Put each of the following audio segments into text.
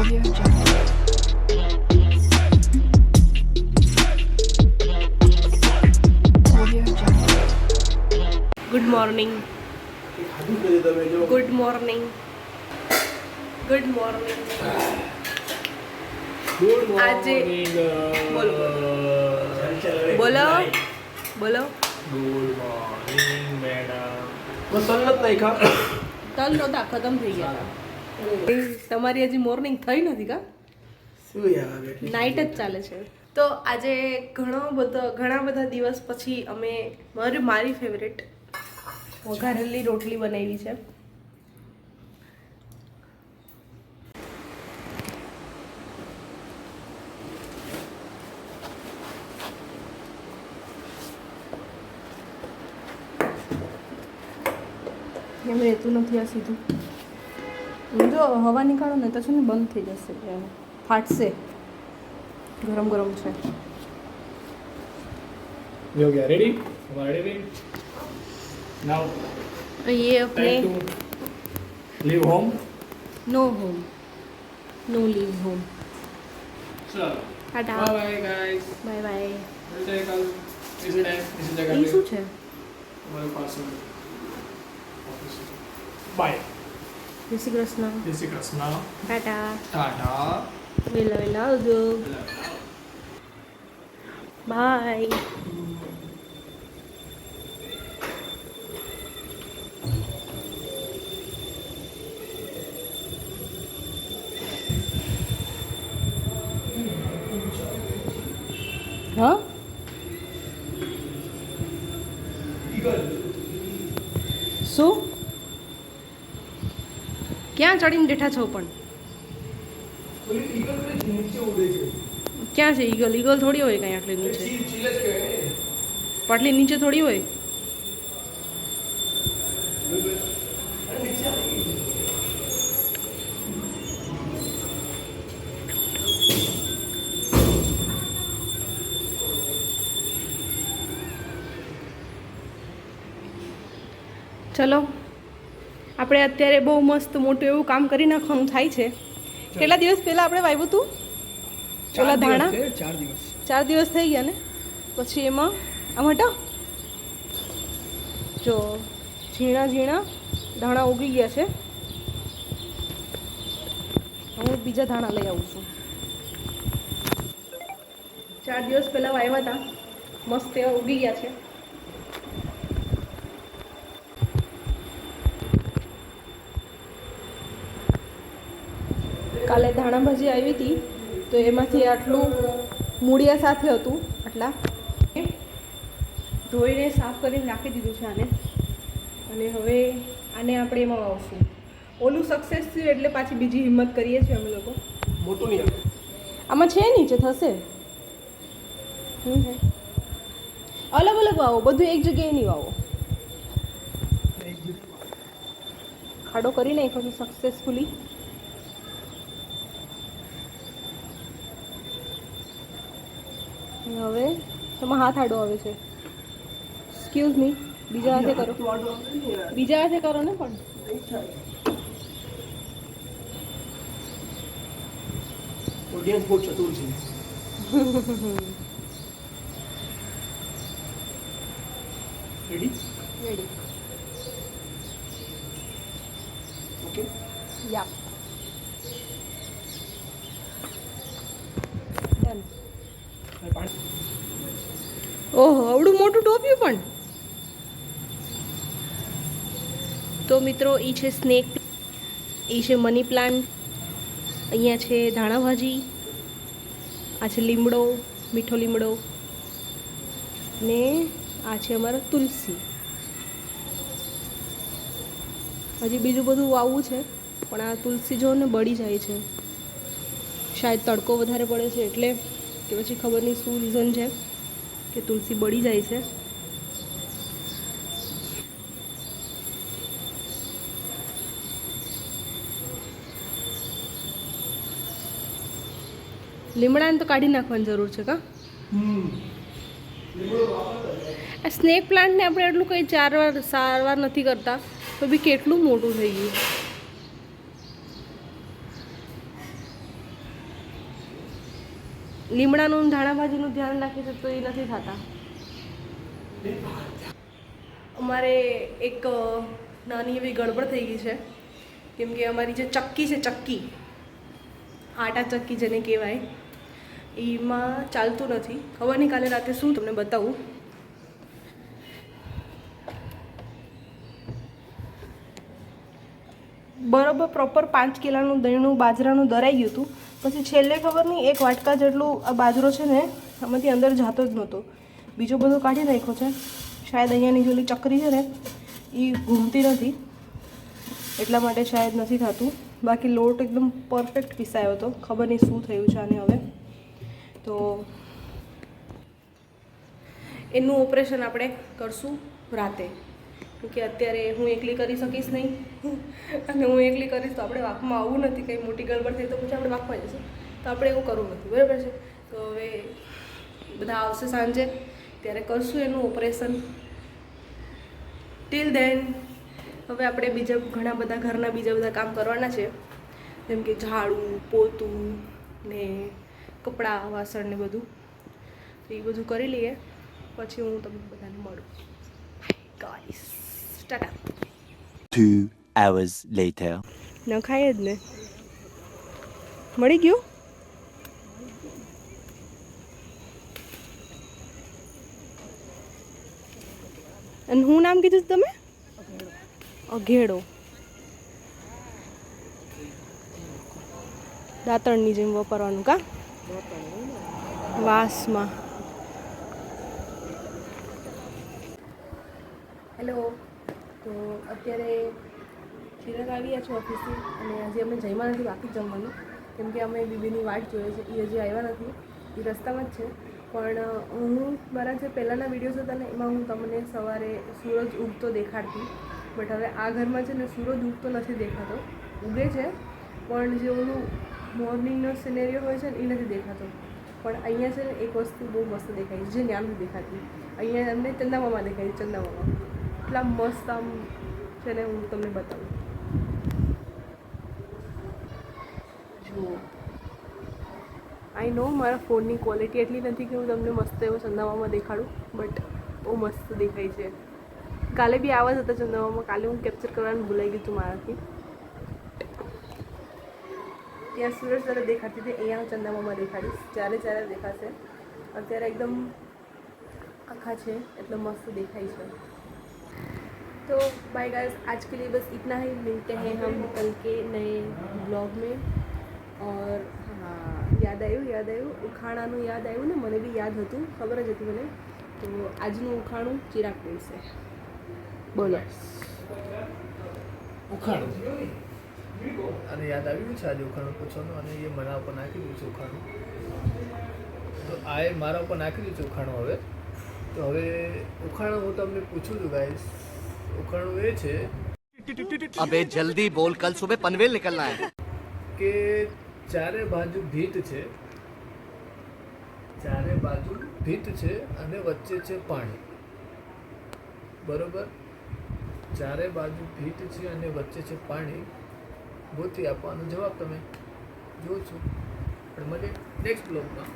Good morning. Good morning. Good morning. આજે બોલો બોલો બોલો. Good morning madam. સન્નત નહીં ખા. તલ નહોતા, ખતમ થઈ ગયા હતા. તમારી હજી મોર્નિંગ થઈ નથી કા? શું યાર નાઇટ જ ચાલે છે. તો આજે ઘણા બધા દિવસ પછી અમે મારી ફેવરેટ વઘારેલી રોટલી બનાવી છે. એમ રહેતું નથી આ સીધું. જો હવા નીકાળો ને તો છે ને બંધ થઈ જશે, એમ ફાટશે. ગરમ ગરમ છે. हो गया रेडी. हमारा रेडी नाउ ये अपने leave home. No home, no leave home. चलो tata, bye bye guys. Bye bye. मिलते हैं कल इसी टाइम इसी जगह ये पे શું છે? हमारे पास में. बाय. જય શ્રી કૃષ્ણ. जय श्री कृष्ण. ટાટા. टाटा. વેલા વેલા આવજો. બાય. હા, શું ક્યાં ચડીને બેઠા છો? પણ ક્યાં છે ઈગલ? ઈગલ થોડી હોય કાંઈ આટલી નીચે. પાટલી નીચે થોડી હોય. ચલો, આપણે અત્યારે બહુ મસ્ત મોટું એવું કામ કરી નાખવાનું થાય છે. કેટલા દિવસ પહેલાં આપણે વાવ્યું હતું ઓલા ધાણા? 4 દિવસ. 4 દિવસ થઈ ગયા ને. પછી એમાં આમ હટો, જો ઝીણા ઝીણા ધાણા ઉગી ગયા છે. હું બીજા ધાણા લઈ આવું છું. 4 દિવસ પહેલાં વાવ્યા હતા, મસ્ત એવા ઉગી ગયા છે. કાલે ધાણા ભાજી આવી હતી તો એમાંથી આટલું મૂળિયા સાથે હતું. આટલા ધોઈને સાફ કરીને રાખી દીધું છે આને. અને હવે આને આપણે એમાં વાવશું. ઓલું સક્સેસ થયું એટલે પાછી બીજી હિંમત કરીએ છીએ અમે લોકો. મોટું નહીં આવે. આમાં છે નીચે થશે. અલગ અલગ વાવો, બધું એક જગ્યાએ નહીં વાવો. ખાડો કરી નાખ્યો છે સક્સેસફુલી. હવે તમારા હાથ આડો આવે છે. એક્સક્યુઝ મી, બીજા હાથે કરો. બીજા હાથે કરો ને. પણ ઓડિયન્સ બહુ ચતુર છે. Ready ready. ઓકે. યા ડન. ઓહો, આવડું મોટું ટોપ્યું પણ. તો મિત્રો, એ છે સ્નેક, એ છે મની પ્લાન્ટ, અહીંયા છે ધાણા ભાજી, આ છે લીમડો, મીઠો લીમડો, ને આ છે અમારો તુલસી. હજી બીજું બધું વાવવું છે પણ આ તુલસી જો ને બળી જાય છે. શાયદ તડકો વધારે પડે છે એટલે, કે પછી ખબર નહીં શું રીઝન છે કે તુલસી બળી જાય છે. લીમડાને તો કાઢી નાખવાની જરૂર છે કા? આ સ્નેક પ્લાન્ટને આપણે એટલું કંઈ સારવાર નથી કરતા તો બી કેટલું મોટું થઈ ગયું. લીમડાનું ધાણા ભાજીનું ધ્યાન રાખીએ છે તો એ નથી થતા. અમારે એક નાની એવી ગડબડ થઈ ગઈ છે, કેમ કે અમારી જે ચક્કી છે, ચક્કી આટા ચક્કી જેને કહેવાય, એમાં ચાલતું નથી. ખબર નહીં કાલે રાતે શું તમને બતાવું. બરાબર પ્રોપર 5 કિલોનું દહીંનું બાજરાનું દરાઈ ગયું હતું. પછી છેલ્લે ખબર નહીં 1 વાટકા જેટલું આ બાજરો છે ને આમાંથી અંદર જતો જ નહોતો. બીજો બધો કાઢી નાખ્યો છે. શાયદ અહીંયાની જોલી ચકરી છે ને એ ઘૂમતી નથી, એટલા માટે શાયદ નથી થતું. બાકી લોટ એકદમ પરફેક્ટ પીસાયો હતો. ખબર નહીં શું થયું છે આને હવે. તો એનું ઓપરેશન આપણે કરશું રાતે, કે અત્યારે હું એકલી કરી શકીશ નહીં, અને હું એકલી કરીશ તો આપણે વાંકમાં આવવું નથી. કંઈ મોટી ગડબડ થઈ તો પછી આપણે વાંકમાં જઈશું, તો આપણે એવું કરવું નથી. બરાબર છે? તો હવે બધા આવશે સાંજે ત્યારે કરશું એનું ઓપરેશન. ટિલ દેન હવે આપણે બીજા ઘણા બધા ઘરના બીજા બધા કામ કરવાના છે, જેમ કે ઝાડું, પોતું ને કપડાં, વાસણ ને બધું. તો એ બધું કરી લઈએ પછી હું તમને બધાને મળું. ગાઈસ, ટાટા. 2 hours later. ન ખાય જ ને. મળી ગયું? અને હું નામ કીધું તમે? અઘેડો. દાંતણની જેમ વાપરવાનું કા વાસમાં. હેલો. તો અત્યારે ચિરાગ આવ્યા છો ઓફિસથી, અને આજે અમે જમ્યા નથી, બાકી જમવાનું, કેમ કે અમે બીબીની વાટ જોઈએ છે. એ હજી આવ્યા નથી, એ રસ્તામાં જ છે. પણ હું મારા જે પહેલાંના વિડીયોઝ હતા ને એમાં હું તમને સવારે સૂરજ ઉગતો દેખાડતી, બટ હવે આ ઘરમાં છે ને સૂરજ ઉગતો નથી દેખાતો. ઉગે છે પણ જે ઓલું મોર્નિંગનો સિનેરિયો હોય છે ને એ નથી દેખાતો. પણ અહીંયા છે ને એક વસ્તુ બહુ મસ્ત દેખાય છે, જે ત્યાં નથી દેખાતી. અહીંયા અમને ચંદામામા દેખાય છે. ચંદામામા એટલા મસ્ત આમ છે ને, હું તમને બતાવું. જુઓ, આઈ નો મારા ફોનની ક્વોલિટી એટલી નથી કે હું તમને મસ્ત એવો ચંદામામા દેખાડું, બટ બહુ મસ્ત દેખાય છે. કાલે બી આવા જ હતા ચંદામામા. કાલે હું કેપ્ચર કરવાનું ભૂલાઈ ગયું હતું મારાથી. ત્યાં સૂરજ જ્યારે દેખાતી હતી, અહીંયા હું ચંદામામા દેખાડીશ જ્યારે જ્યારે દેખાશે. અત્યારે એકદમ આખા છે એટલે મસ્ત દેખાય છે. तो बाय गाइस, आज के लिए बस इतना ही. मिलते हैं हम कल के नए ब्लॉग में. और हाँ, યાદ આવ્યું ઉખાણાનું યાદ આવ્યું ને, મને બી યાદ હતું, ખબર જ હતી મને. તો આજનું ઉખાણું ચિરાગ બોલશે. બોલો. ઉખાણું અને યાદ આવ્યું છે આજે ઉખાણું પૂછવાનું, અને એ મારા ઉપર નાખી દીધું છે ઉખાણું. તો આ એ મારા ઉપર નાખી દીધું છે ઉખાણું. હવે તો હવે ઉખાણું હું તમને પૂછું છું ગાઈસ. ઉખાણું એ છે, अबे जल्दी बोल, कल सुबह पनवेल निकलना है. કે ચારે બાજુ ભીત છે, ચારે બાજુ ભીત છે અને વચ્ચે છે પાણી. બરોબર? ચારે બાજુ ભીત છે અને વચ્ચે છે પાણી. ગોતી આપવાનો જવાબ તમે જો છો. આપણે મળીએ નેક્સ્ટ બ્લોગમાં.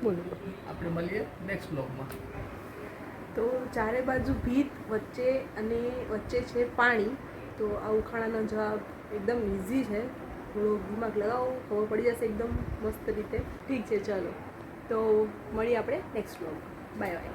બોલો. આપણે મળીએ નેક્સ્ટ બ્લોગમાં. તો ચારે બાજુ ભીત, વચ્ચે છે પાણી. તો આ ઉખાણાનો જવાબ એકદમ ઇઝી છે. થોડો દિમાગ લગાવો, ખબર પડી જશે એકદમ મસ્ત રીતે. ઠીક છે, ચાલો તો મળીએ આપણે નેક્સ્ટ બ્લોગમાં. Bye bye.